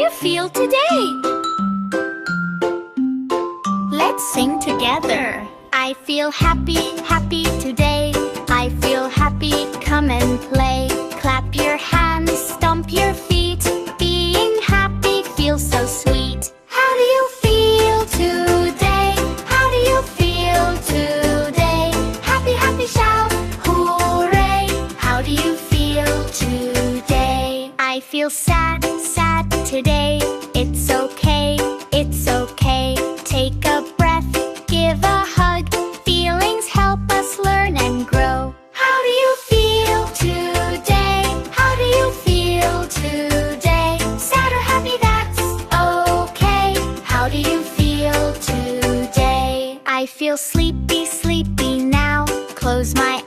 you feel today? Let's sing together. I feel happy, happy today. I feel happy, come and play. Clap your hands, stomp your feet. Being happy feels so sweet. How do you feel today? How do you feel today? Happy, happy, shout, hooray! How do you feel today? I feel sad, sad today. It's okay, it's okay. Take a breath, give a hug. Feelings help us learn and grow. How do you feel today? How do you feel today? Sad or happy, that's okay. How do you feel today? I feel sleepy, sleepy now. Close my